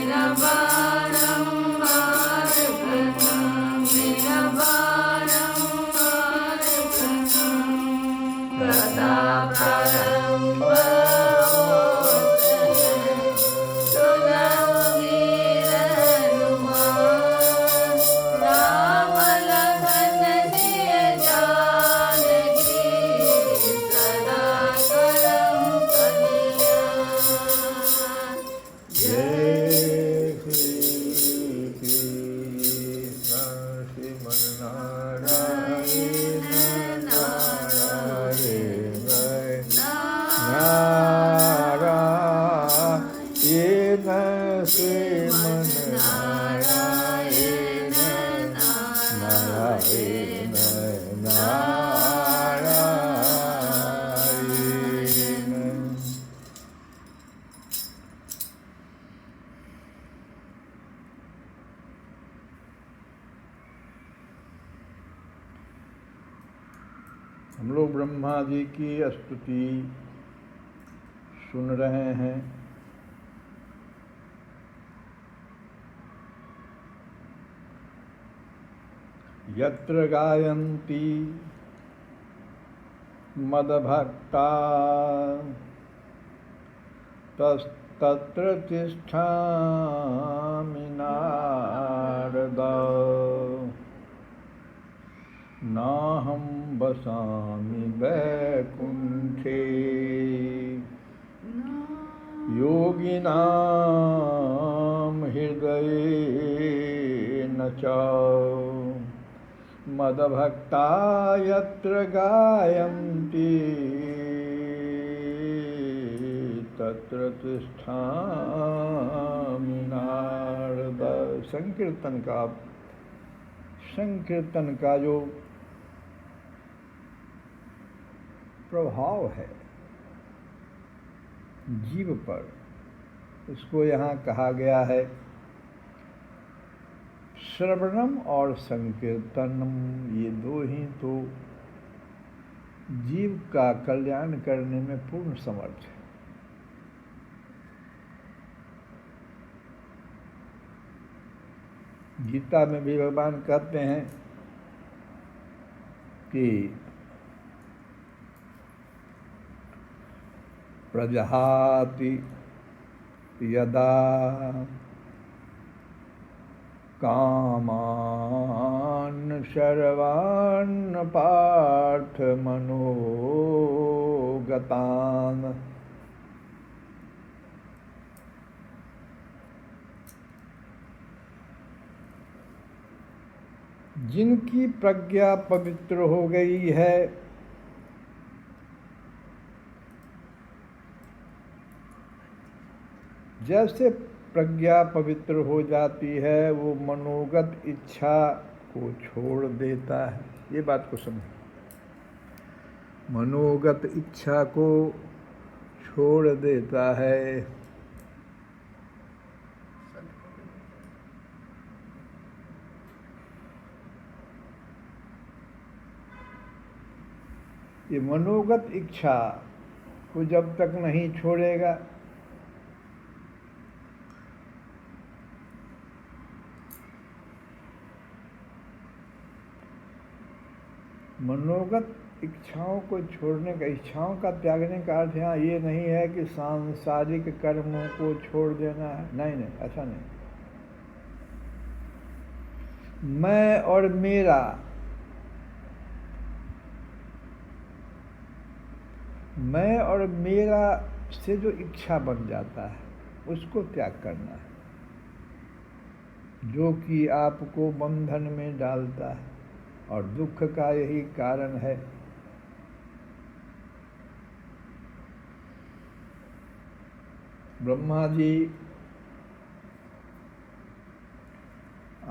मेरा मन नारायण नारायण नारायण। हम लोग ब्रह्मा जी की स्तुति सुन रहे हैं। यत्र गायन्ति मद्भक्ता तत्र तिष्ठामि नारद। नाहं वसामि वैकुण्ठे योगिनां हृदयेन च। मद्भक्ता यत्र गायन्ति तत्र तिष्ठामि नारद। संकीर्तन का जो प्रभाव है जीव पर, उसको यहाँ कहा गया है श्रवणम और संकीर्तनम। ये दो ही तो जीव का कल्याण करने में पूर्ण समर्थ है। गीता में भी भगवान कहते हैं कि प्रजहाति यदा कामान् सर्वान् पार्थ मनोगतान्। जिनकी प्रज्ञा पवित्र हो गई है, जैसे प्रज्ञा पवित्र हो जाती है वो मनोगत इच्छा को छोड़ देता है। ये बात को समझो, मनोगत इच्छा को छोड़ देता है। ये मनोगत इच्छा को जब तक नहीं छोड़ेगा, मनोगत इच्छाओं को छोड़ने का, इच्छाओं का त्यागने का अर्थ यहाँ ये नहीं है कि सांसारिक कर्मों को छोड़ देना है। नहीं नहीं, ऐसा नहीं। मैं और मेरा, मैं और मेरा से जो इच्छा बन जाता है उसको त्याग करना है, जो कि आपको बंधन में डालता है और दुख का यही कारण है। ब्रह्मा जी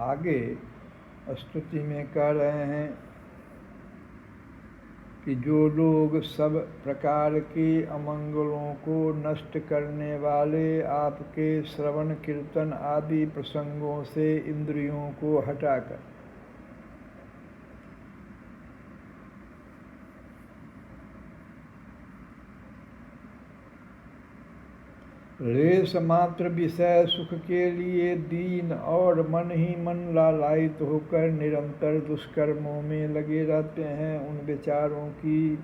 आगे स्तुति में कह रहे हैं कि जो लोग सब प्रकार के अमंगलों को नष्ट करने वाले आपके श्रवण कीर्तन आदि प्रसंगों से इंद्रियों को हटाकर लेश मात्र विषय सुख के लिए दीन और मन ही मन लालायित होकर निरंतर दुष्कर्मों में लगे रहते हैं, उन विचारों की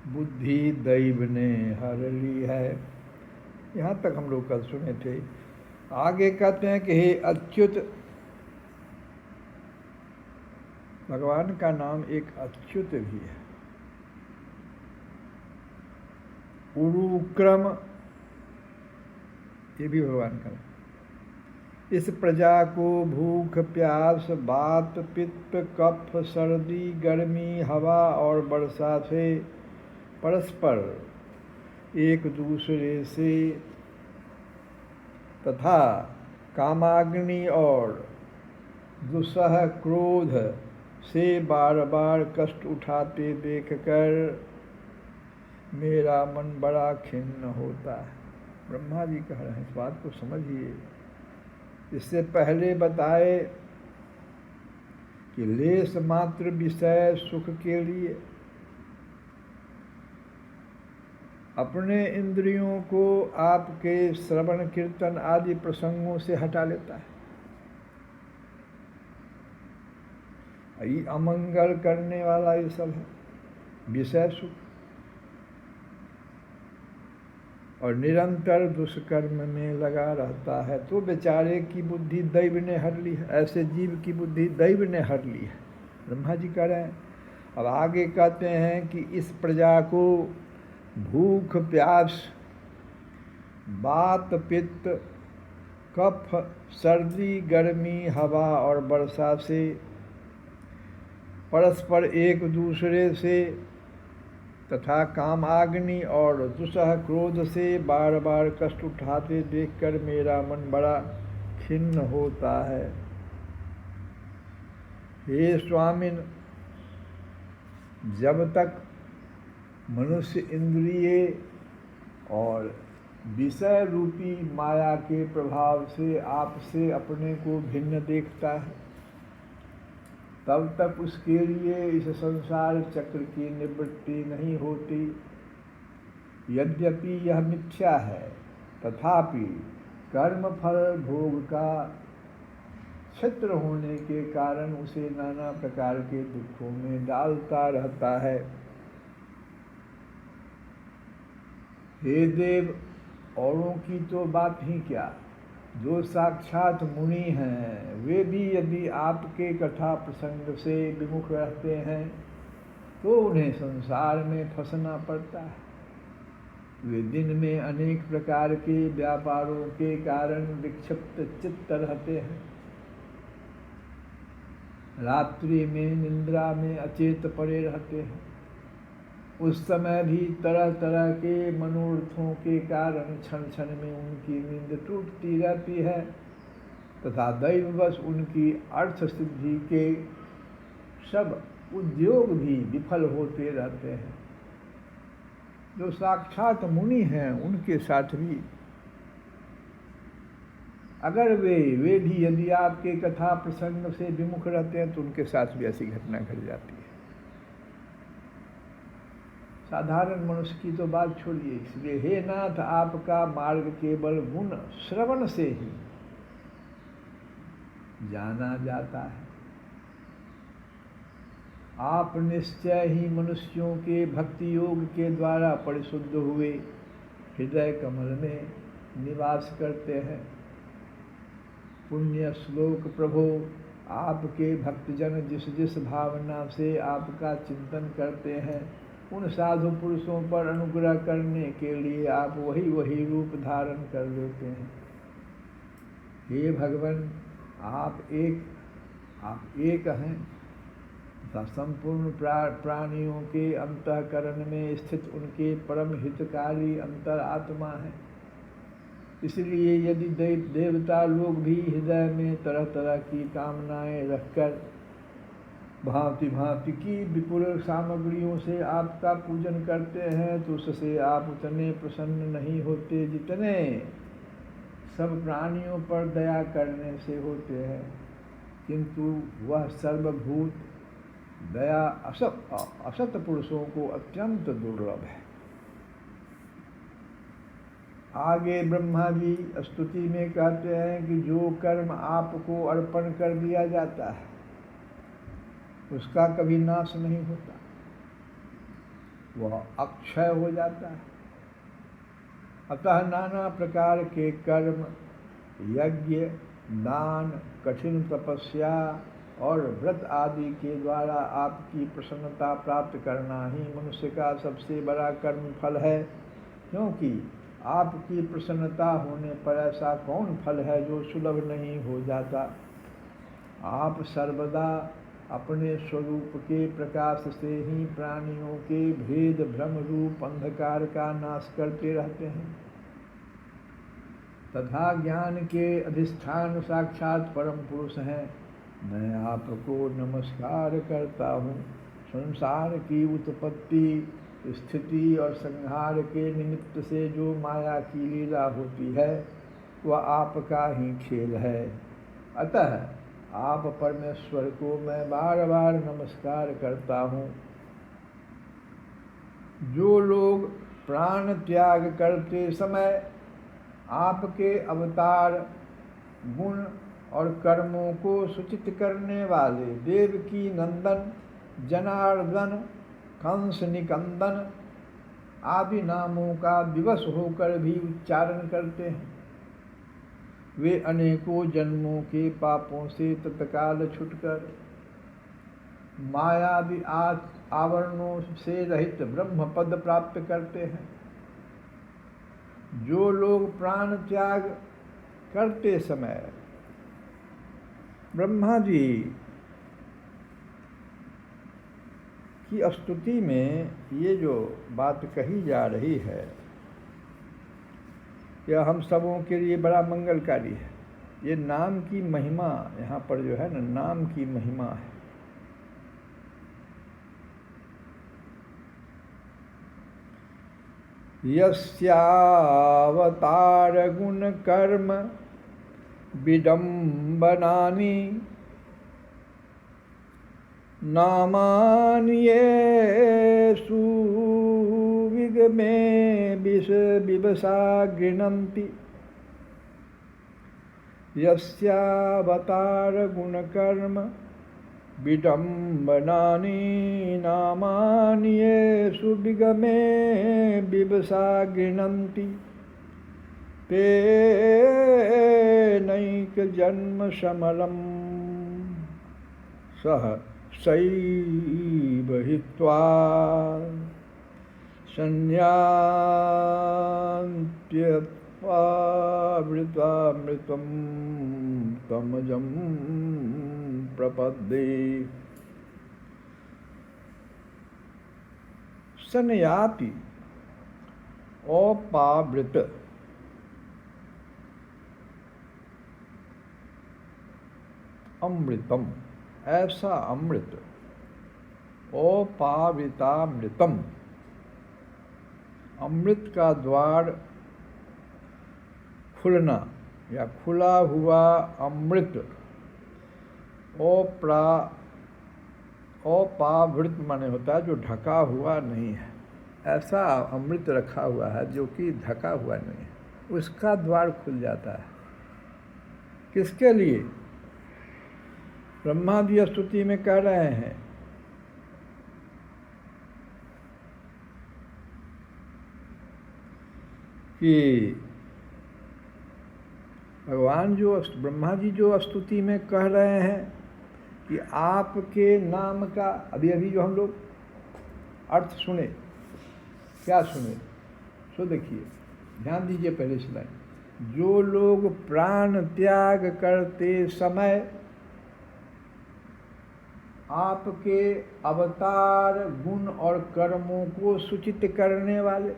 बुद्धि दैव ने हर ली है। यहाँ तक हम लोग कल सुने थे। आगे कहते हैं कि हे अच्युत, भगवान का नाम एक अच्युत भी है। उरुक्रम, ये भी भगवान का नाम। इस प्रजा को भूख प्यास बात पित्त कफ सर्दी गर्मी हवा और वर्षा से परस्पर एक दूसरे से तथा कामाग्नि और दुस्सह क्रोध से बार बार कष्ट उठाते देखकर मेरा मन बड़ा खिन्न होता है। ब्रह्मा जी कह रहे हैं, इस बात को समझिए। इससे पहले बताए कि लेस मात्र विषय सुख के लिए अपने इंद्रियों को आपके श्रवण कीर्तन आदि प्रसंगों से हटा लेता है। ये अमंगल करने वाला ये सब है, विषय सुख, और निरंतर दुष्कर्म में लगा रहता है। तो बेचारे की बुद्धि दैव ने हर ली है, ऐसे जीव की बुद्धि दैव ने हर ली है, ब्रह्मा जी कह रहे हैं। अब आगे कहते हैं कि इस प्रजा को भूख प्यास, वात पित्त, कफ, सर्दी, गर्मी, हवा और वर्षा से, परस्पर एक दूसरे से तथा कामाग्नि और दुस्सह क्रोध से बार बार कष्ट उठाते देखकर मेरा मन बड़ा खिन्न होता है। हे स्वामिन, जब तक मनुष्य इंद्रिय और विषय रूपी माया के प्रभाव से आपसे अपने को भिन्न देखता है, तब तक उसके लिए इस संसार चक्र की निवृत्ति नहीं होती। यद्यपि यह मिथ्या है, तथापि कर्म फल भोग का क्षेत्र होने के कारण उसे नाना प्रकार के दुखों में डालता रहता है। हे देव, औरों की तो बात ही क्या, जो साक्षात मुनि हैं वे भी यदि आपके कथा प्रसंग से विमुख रहते हैं तो उन्हें संसार में फंसना पड़ता है। वे दिन में अनेक प्रकार के व्यापारों के कारण विक्षिप्त चित्त रहते हैं, रात्रि में निद्रा में अचेत पड़े रहते हैं। उस समय भी तरह तरह के मनोरथों के कारण क्षण क्षण में उनकी नींद टूटती रहती है तथा दैववश उनकी अर्थ सिद्धि के सब उद्योग भी विफल होते रहते हैं। जो साक्षात मुनि हैं उनके साथ भी अगर वे भी यदि आपके कथा प्रसंग से विमुख रहते हैं तो उनके साथ भी ऐसी घटना घट जाती है। साधारण मनुष्य की तो बात छोड़िए। इसलिए हे नाथ, आपका मार्ग केवल गुण श्रवण से ही जाना जाता है। आप निश्चय ही मनुष्यों के भक्ति योग के द्वारा परिशुद्ध हुए हृदय कमल में निवास करते हैं। पुण्य श्लोक प्रभो, आपके भक्तजन जिस जिस भावना से आपका चिंतन करते हैं उन साधु पुरुषों पर अनुग्रह करने के लिए आप वही रूप धारण कर लेते हैं। हे भगवान, आप एक हैं तथा संपूर्ण प्राणियों के अंतःकरण में स्थित उनके परम हितकारी अंतर आत्मा है। इसलिए यदि देवता लोग भी हृदय में तरह तरह की कामनाएं रखकर भांति भांति की विपुल सामग्रियों से आपका पूजन करते हैं तो उससे आप उतने प्रसन्न नहीं होते जितने सब प्राणियों पर दया करने से होते हैं। किंतु वह सर्वभूत दया असत पुरुषों को अत्यंत दुर्लभ है। आगे ब्रह्मा जी स्तुति में कहते हैं कि जो कर्म आपको अर्पण कर दिया जाता है उसका कभी नाश नहीं होता, वह अक्षय हो जाता है। अतः नाना प्रकार के कर्म, यज्ञ, दान, कठिन तपस्या और व्रत आदि के द्वारा आपकी प्रसन्नता प्राप्त करना ही मनुष्य का सबसे बड़ा कर्म फल है। क्योंकि आपकी प्रसन्नता होने पर ऐसा कौन फल है जो सुलभ नहीं हो जाता। आप सर्वदा अपने स्वरूप के प्रकाश से ही प्राणियों के भेद भ्रम रूप अंधकार का नाश करते रहते हैं। तथा ज्ञान के अधिष्ठान साक्षात परम पुरुष हैं। मैं आपको नमस्कार करता हूँ। संसार की उत्पत्ति, स्थिति और संहार के निमित्त से जो माया की लीला होती है वह आपका ही खेल है। अतः आप परमेश्वर को मैं बार बार नमस्कार करता हूँ। जो लोग प्राण त्याग करते समय आपके अवतार, गुण और कर्मों को सूचित करने वाले देवकी नंदन, जनार्दन, कंस निकंदन आदि नामों का विवश होकर भी उच्चारण करते हैं, वे अनेकों जन्मों के पापों से तत्काल छुटकर मायादि आवरणों से रहित ब्रह्म पद प्राप्त करते हैं। जो लोग प्राण त्याग करते समय ब्रह्मा जी की स्तुति में ये जो बात कही जा रही है यह हम सबों के लिए बड़ा मंगलकारी है। ये नाम की महिमा यहाँ पर जो है ना, नाम की महिमा है। यस्यावतार गुण कर्म विडम्बनानि नामानि येषु विगमे विवशा गृह्णन्ति। यस्यावतार गुण कर्म विडम्बनानि नामानि येषु विगमे विवशा गृह्णन्ति। तेनैकजन्म समलं सह सैव हित्वा संयान्त्यत्वामृतं तमजं प्रपद्ये। संयाति अपावृत अमृतम, ऐसा अमृत, अपावृतामृतम, अमृत का द्वार खुलना या खुला हुआ अमृत, अपावृत माने होता है जो ढका हुआ नहीं है। ऐसा अमृत रखा हुआ है जो कि ढका हुआ नहीं है, उसका द्वार खुल जाता है। किसके लिए? ब्रह्मा जी स्तुति में कह रहे हैं कि भगवान जो ब्रह्मा जी जो स्तुति में कह रहे हैं कि आपके नाम का, अभी अभी जो हम लोग अर्थ सुने, क्या सुने सो देखिए, ध्यान दीजिए पहले सुनाए। जो लोग प्राण त्याग करते समय आपके अवतार, गुण और कर्मों को सूचित करने वाले,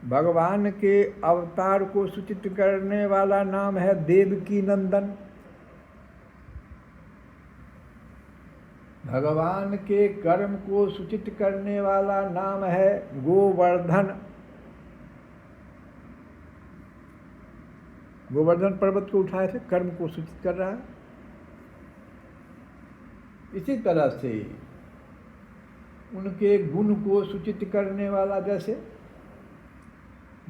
भगवान के अवतार को सूचित करने वाला नाम है देवकी नंदन। भगवान के कर्म को सूचित करने वाला नाम है गोवर्धन। गोवर्धन पर्वत को उठाए थे, कर्म को सूचित कर रहा है। इसी तरह से उनके गुण को सूचित करने वाला जैसे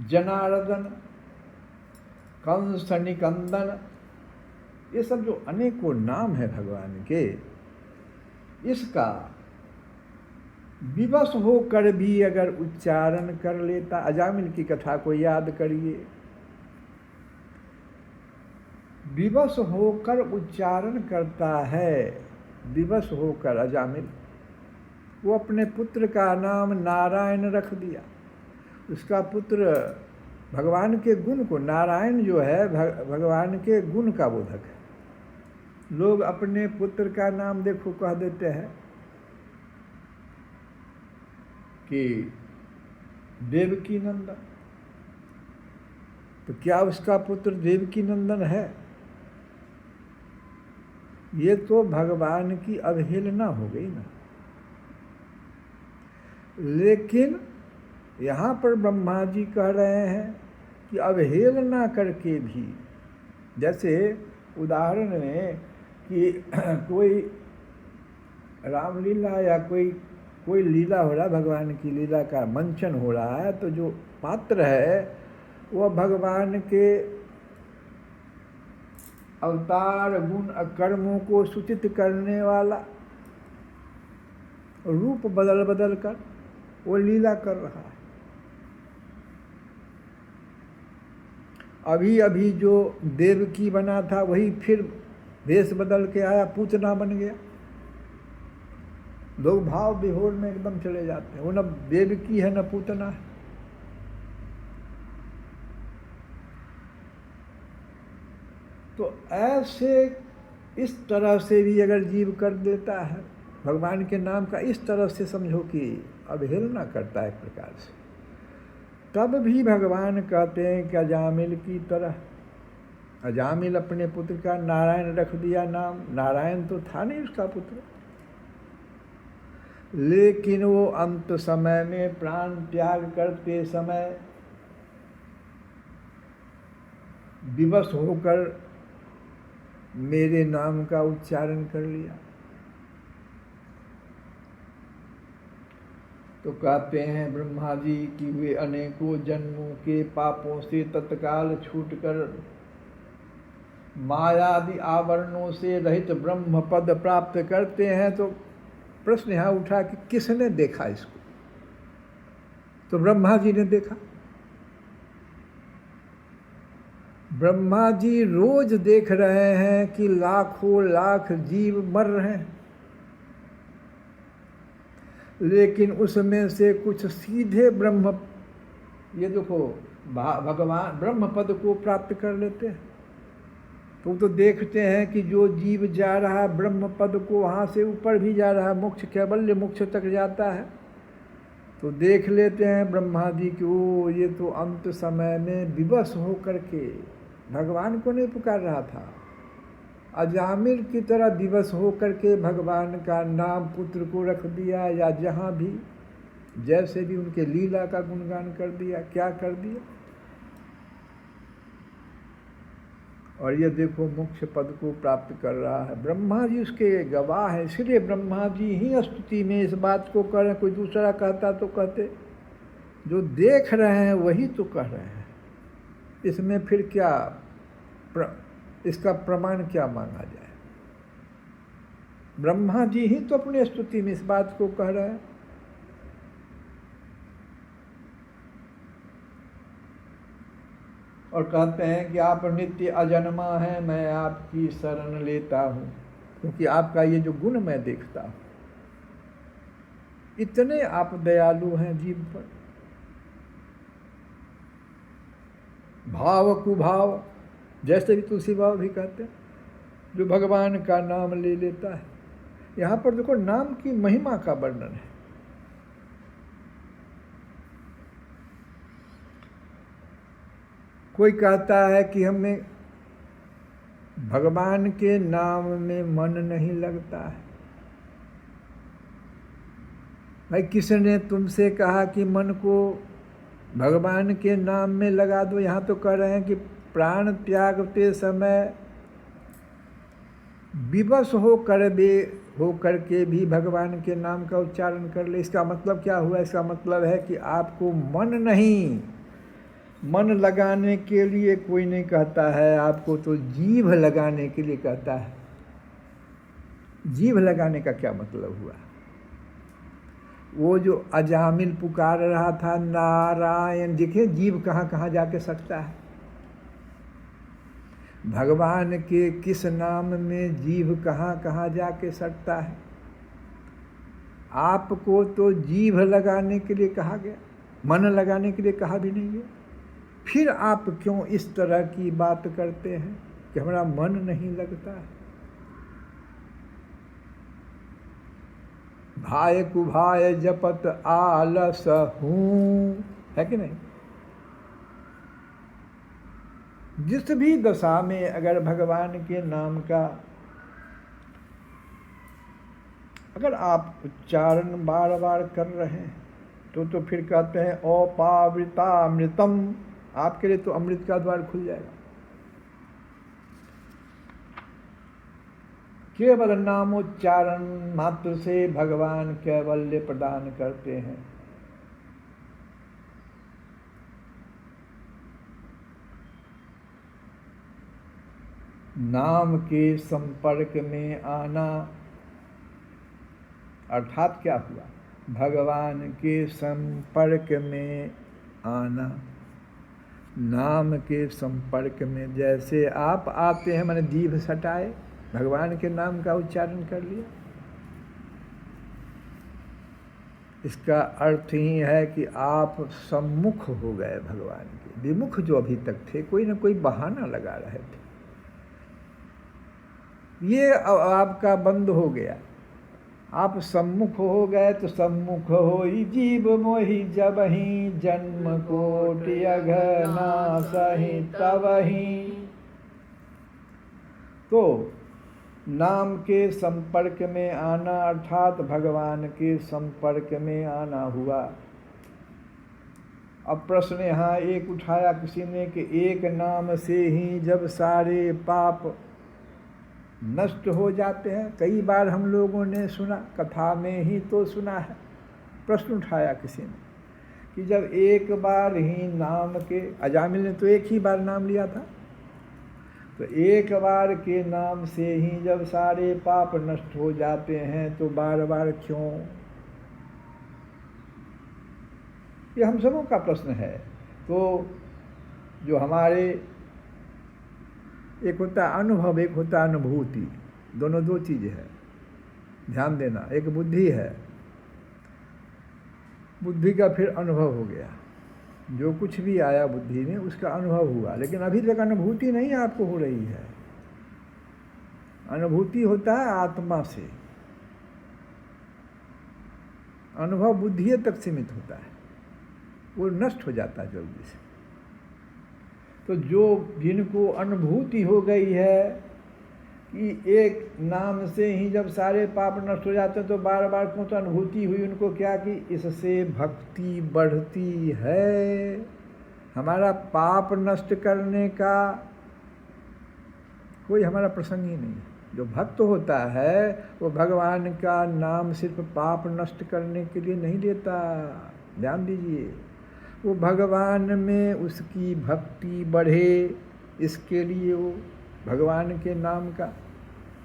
जनार्दन, कंस निकंदन, ये सब जो अनेकों नाम है भगवान के, इसका विवश होकर भी अगर उच्चारण कर लेता, अजामिल की कथा को याद करिए, विवश होकर उच्चारण करता है, विवश होकर अजामिल, वो अपने पुत्र का नाम नारायण रख दिया। उसका पुत्र भगवान के गुण को, नारायण जो है भगवान के गुण का बोधक है। लोग अपने पुत्र का नाम देखो कह देते हैं कि देवकी नंदन, तो क्या उसका पुत्र देवकी नंदन है? ये तो भगवान की अवहेलना हो गई ना। लेकिन यहाँ पर ब्रह्मा जी कह रहे हैं कि अवहेलना करके भी, जैसे उदाहरण में कि कोई रामलीला या कोई लीला हो रहा है, भगवान की लीला का मंचन हो रहा है, तो जो पात्र है वह भगवान के अवतार गुण कर्मों को सूचित करने वाला रूप बदल बदल कर वो लीला कर रहा है। अभी अभी जो देवकी बना था वही फिर वेश बदल के आया, पूतना बन गया। लोग भाव विभोर में एकदम चले जाते हैं, वो न देवकी है न पूतना है। तो ऐसे इस तरह से भी अगर जीव कर देता है, भगवान के नाम का इस तरह से समझो कि अवहेलना करता है एक प्रकार से, तब भी भगवान कहते हैं कि अजामिल की तरह। अजामिल अपने पुत्र का नारायण रख दिया नाम, नारायण तो था नहीं उसका पुत्र, लेकिन वो अंत समय में प्राण त्याग करते समय विवश होकर मेरे नाम का उच्चारण कर लिया। तो कहते हैं ब्रह्मा जी कि वे अनेकों जन्मों के पापों से तत्काल छूटकर मायादि आवरणों से रहित ब्रह्म पद प्राप्त करते हैं। तो प्रश्न यहाँ उठा कि किसने देखा इसको? तो ब्रह्मा जी ने देखा। ब्रह्मा जी रोज देख रहे हैं कि लाखों लाख जीव मर रहे हैं, लेकिन उसमें से कुछ सीधे ब्रह्म, ये देखो भगवान ब्रह्म पद को प्राप्त कर लेते हैं। तो देखते हैं कि जो जीव जा रहा है ब्रह्म पद को, वहाँ से ऊपर भी जा रहा है, मोक्ष कैवल्य मोक्ष तक जाता है। तो देख लेते हैं ब्रह्मा जी कि वो ये तो अंत समय में विवश होकर के भगवान को नहीं पुकार रहा था, अजामिल की तरह विवश होकर के भगवान का नाम पुत्र को रख दिया, या जहाँ भी जैसे भी उनके लीला का गुणगान कर दिया, क्या कर दिया। और ये देखो मोक्ष पद को प्राप्त कर रहा है। ब्रह्मा जी उसके गवाह हैं, इसलिए ब्रह्मा जी ही स्तुति में इस बात को कह रहे हैं। कोई दूसरा कहता तो कहते, जो देख रहे हैं वही तो कह रहे हैं, इसमें फिर क्या इसका प्रमाण क्या मांगा जाए? ब्रह्मा जी ही तो अपनी स्तुति में इस बात को कह रहे हैं। और कहते हैं कि आप नित्य अजन्मा हैं, मैं आपकी शरण लेता हूँ, क्योंकि आपका ये जो गुण मैं देखता हूँ, इतने आप दयालु हैं जीव पर। भाव कुभाव, जैसे भी तुलसी बाबा भी कहते हैं, जो भगवान का नाम ले लेता है। यहाँ पर देखो नाम की महिमा का वर्णन है। कोई कहता है कि हमें भगवान के नाम में मन नहीं लगता है। भाई किसने तुमसे कहा कि मन को भगवान के नाम में लगा दो? यहाँ तो कह रहे हैं कि प्राण त्यागते समय विवश हो करके भी भगवान के नाम का उच्चारण कर ले। इसका मतलब क्या हुआ? इसका मतलब है कि आपको मन नहीं, मन लगाने के लिए कोई नहीं कहता है, आपको तो जीभ लगाने के लिए कहता है। जीभ लगाने का क्या मतलब हुआ? वो जो अजामिल पुकार रहा था नारायण, देखिए जीभ कहाँ कहाँ जाके सकता है। भगवान के किस नाम में जीभ कहाँ कहाँ जाके सकता है? आपको तो जीभ लगाने के लिए कहा गया, मन लगाने के लिए कहा भी नहीं है। फिर आप क्यों इस तरह की बात करते हैं कि हमारा मन नहीं लगता है? भाय कुभाय जपत आलस हूँ, है कि नहीं? जिस भी दशा में अगर भगवान के नाम का अगर आप उच्चारण बार बार कर रहे हैं तो फिर कहते हैं अपावृतामृतम, आपके लिए तो अमृत का द्वार खुल जाएगा। केवल नामोच्चारण मात्र से भगवान कैवल्य प्रदान करते हैं। नाम के संपर्क में आना अर्थात क्या हुआ? भगवान के संपर्क में आना। नाम के संपर्क में जैसे आप आते हैं, माने जीभ सटाए, भगवान के नाम का उच्चारण कर लिया। इसका अर्थ ही है कि आप सम्मुख हो गए भगवान के। विमुख जो अभी तक थे, कोई ना कोई बहाना लगा रहे थे, ये आपका बंद हो गया। आप सम्मुख हो गए तो सम्मुख होई जीव मोहि जबहि, जन्म कोटि अघना सहि तबहि। तो नाम के संपर्क में आना अर्थात भगवान के संपर्क में आना हुआ। अब प्रश्न यहाँ एक उठाया किसी ने कि एक नाम से ही जब सारे पाप नष्ट हो जाते हैं। कई बार हम लोगों ने सुना, कथा में ही तो सुना है। प्रश्न उठाया किसी ने कि जब एक बार ही नाम के, अजामिल ने तो एक ही बार नाम लिया था, तो एक बार के नाम से ही जब सारे पाप नष्ट हो जाते हैं तो बार बार क्यों? ये हम सबों का प्रश्न है। तो जो हमारे, एक होता है अनुभव, एक होता है अनुभूति, दोनों दो चीज़ें हैं, ध्यान देना। एक बुद्धि है, बुद्धि का फिर अनुभव हो गया, जो कुछ भी आया बुद्धि में उसका अनुभव हुआ, लेकिन अभी तक अनुभूति नहीं आपको हो रही है। अनुभूति होता है आत्मा से, अनुभव बुद्धि तक सीमित होता है, वो नष्ट हो जाता है जल्दी से। तो जो जिनको अनुभूति हो गई है कि एक नाम से ही जब सारे पाप नष्ट हो जाते हैं तो बार बार क्यों, तो अनुभूति हुई उनको क्या कि इससे भक्ति बढ़ती है। हमारा पाप नष्ट करने का कोई हमारा प्रसंग ही नहीं है। जो भक्त होता है वो भगवान का नाम सिर्फ पाप नष्ट करने के लिए नहीं लेता, ध्यान दीजिए। वो भगवान में उसकी भक्ति बढ़े, इसके लिए वो भगवान के नाम का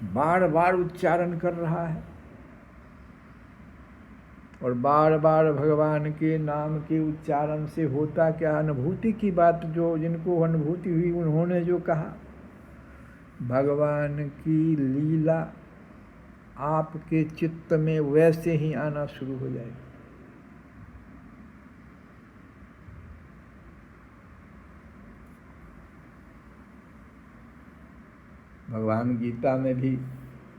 बार बार उच्चारण कर रहा है। और बार बार भगवान के नाम के उच्चारण से होता क्या? अनुभूति की बात जो जिनको अनुभूति हुई उन्होंने जो कहा, भगवान की लीला आपके चित्त में वैसे ही आना शुरू हो जाएगी। भगवान गीता में भी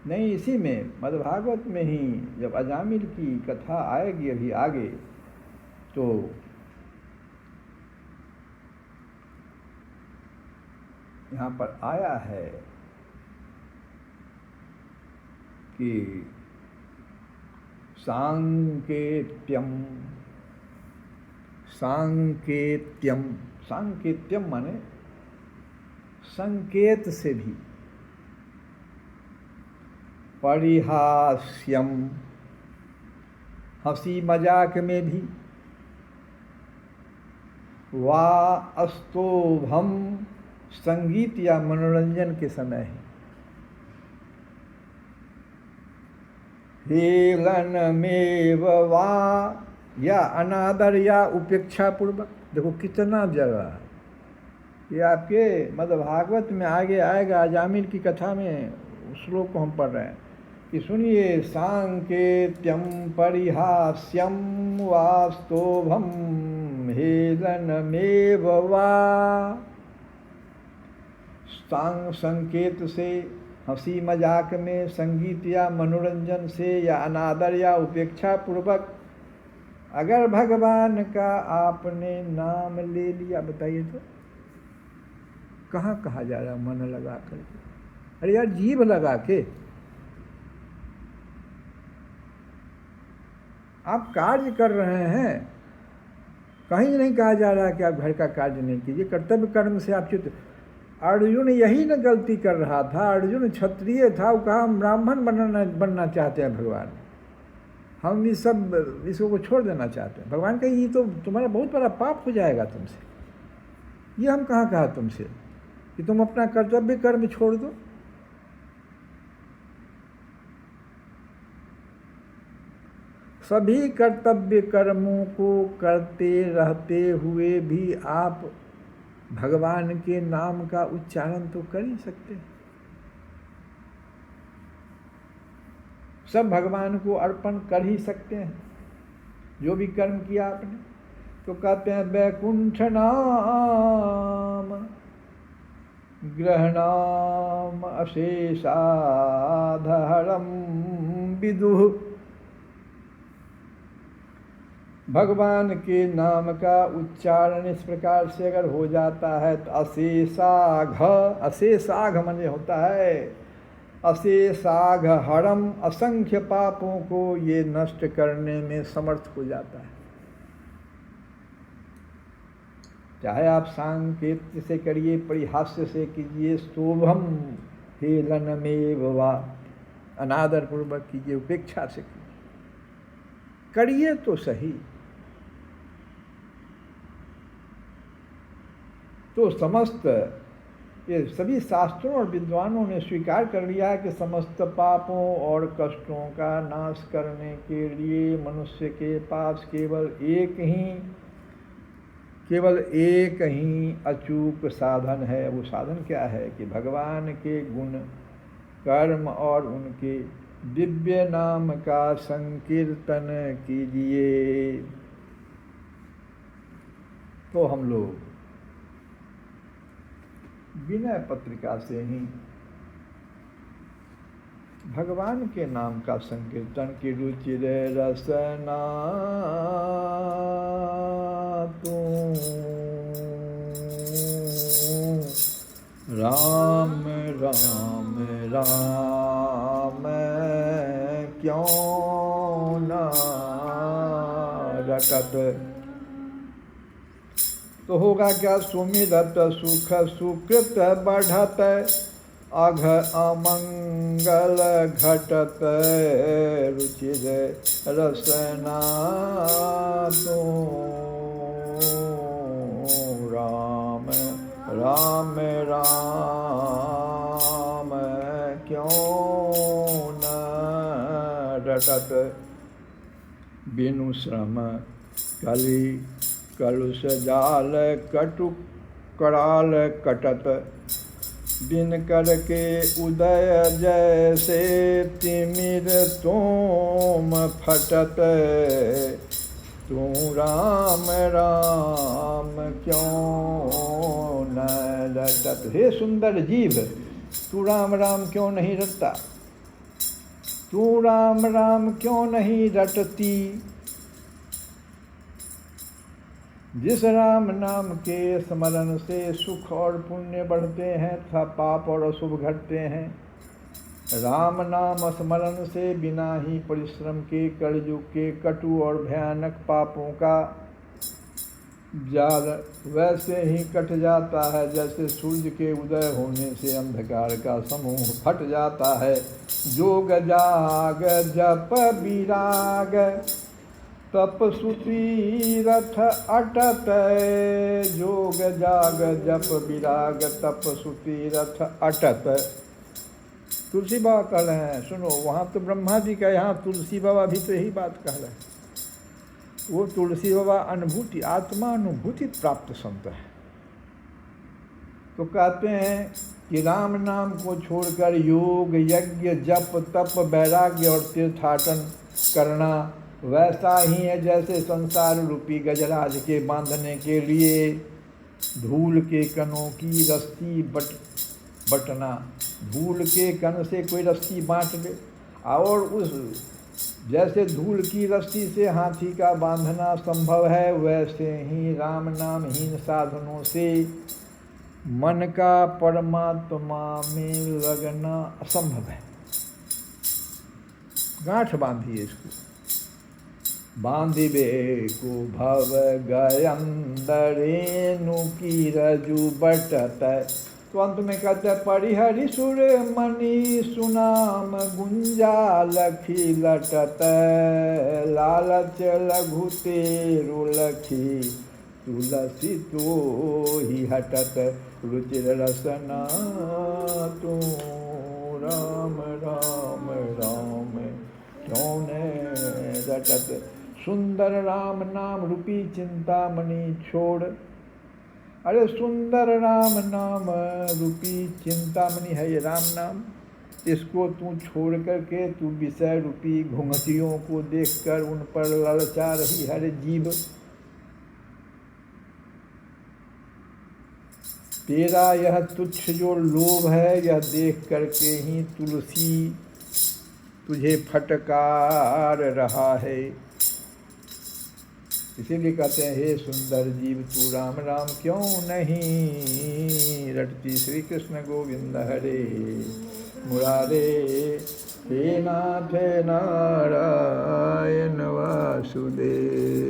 नहीं, इसी में मद्भागवत में ही जब अजामिल की कथा आएगी अभी आगे, तो यहाँ पर आया है कि सांकेत्यम, सांकेत्यम, सांकेत्यम माने संकेत से भी, परिहास्यम हंसी मजाक में भी, वा अस्तोभम संगीत या मनोरंजन के समय ही, हेलन में वा या अनादर या उपेक्षा पूर्वक। देखो कितना जगह ये आपके मद्भागवत में आगे आएगा। अजामिल की कथा में श्लोक को हम पढ़ रहे हैं कि सुनिए, सांकेत्यम परिहास्यम वास्तोभम हेलनमेव वा। संकेत से, हंसी मजाक में, संगीत या मनोरंजन से, या अनादर या उपेक्षा पूर्वक अगर भगवान का आपने नाम ले लिया, बताइए तो कहाँ कहा जा रहा है मन लगा करके? अरे यार जीभ लगा के आप कार्य कर रहे हैं, कहीं नहीं कहा जा रहा है कि आप घर का कार्य नहीं कीजिए, कर्तव्य कर्म से आप चित्त। अर्जुन यही न गलती कर रहा था, अर्जुन क्षत्रिय था, वो कहा हम ब्राह्मण बनना चाहते हैं भगवान, हम ये सब इसको को छोड़ देना चाहते हैं। भगवान कहे ये तो तुम्हारा बहुत बड़ा पाप हो जाएगा तुमसे, ये हम कहाँ कहा तुमसे कि तुम अपना कर्तव्य कर्म छोड़ दो? सभी कर्तव्य कर्मों को करते रहते हुए भी आप भगवान के नाम का उच्चारण तो कर ही सकते हैं। सब भगवान को अर्पण कर ही सकते हैं जो भी कर्म किया आपने। तो कहते हैं वैकुंठ नाम ग्रहणाम अशेषाधहरम विदुः। भगवान के नाम का उच्चारण इस प्रकार से अगर हो जाता है तो अशेषाघ माने होता है अशेषाघ हरम, असंख्य पापों को ये नष्ट करने में समर्थ हो जाता है। चाहे आप सांकेत से करिए, परिहास्य से कीजिए, शोभम हेलनमेव वा, अनादर पूर्वक कीजिए, उपेक्षा से कीजिए, करिए तो सही। तो समस्त ये सभी शास्त्रों और विद्वानों ने स्वीकार कर लिया है कि समस्त पापों और कष्टों का नाश करने के लिए मनुष्य के पास केवल एक ही अचूक साधन है। वो साधन क्या है कि भगवान के गुण कर्म और उनके दिव्य नाम का संकीर्तन कीजिए। तो हम लोग विनय पत्रिका से ही भगवान के नाम का संकीर्तन की रुचिर रसना तू राम राम राम क्यों न रटत। तो होगा क्या? सुमिरत सुख सुकृत बढ़त, अघ अमंगल घटत, रुचिर रसना तो राम राम राम क्यों न रटत। बिनु श्रम कली कलुष जाल कटु कराल कटत, बिन कर के उदय जैसे तिमिर तोम फटत, तू राम राम क्यों न रटत। हे सुंदर जीव, तू राम राम क्यों नहीं रटता? तू राम राम क्यों नहीं रटती? जिस राम नाम के स्मरण से सुख और पुण्य बढ़ते हैं तथा पाप और अशुभ घटते हैं, राम नाम स्मरण से बिना ही परिश्रम के कलयुग के कटु और भयानक पापों का जाल वैसे ही कट जाता है जैसे सूर्य के उदय होने से अंधकार का समूह फट जाता है। जोग जाग जप विराग तप सुती रथ अटत, जोग जाग जप विराग तप सुती रथ अटत। तुलसी बाबा कह रहे हैं, सुनो, वहाँ तो ब्रह्मा जी का, यहाँ तुलसी बाबा भी तो यही बात कह रहे हैं। वो तुलसी बाबा अनुभूति, आत्मा अनुभूति प्राप्त संत है। तो कहते हैं कि राम नाम को छोड़कर योग यज्ञ जप तप वैराग्य और तीर्थाटन करना वैसा ही है जैसे संसार रूपी गजराज के बांधने के लिए धूल के कणों की रस्सी बटना। धूल के कण से कोई रस्सी बांट दे, और उस जैसे धूल की रस्सी से हाथी का बांधना संभव है, वैसे ही राम नामहीन साधनों से मन का परमात्मा में लगना असंभव है। गांठ बांधिए इसको। बांधिबे को भव गयंदरेनु की रजु बटत। तो अंत में कहते हैं परिहरि सुर मणि सुनाम गुंजा लखी लटत। लालच लघु तेरु लखी तुलसी तो ही हटत। रुचिर रसना तू राम राम राम क्यों ने रटत। सुंदर राम नाम रूपी चिंतामणि छोड़। अरे सुंदर राम नाम रूपी चिंतामणि है ये राम नाम, इसको तू छोड़ करके तू विषय रूपी घुंघटियों को देखकर उन पर ललचा रही हर जीव। तेरा यह तुच्छ जो लोभ है यह देख करके ही तुलसी तुझे फटकार रहा है। इसीलिए कहते हैं हे सुंदर जीव तू राम राम क्यों नहीं रटती। श्री कृष्ण गोविंद हरे मुरारे। हे नाथ नारायण वासुदेव।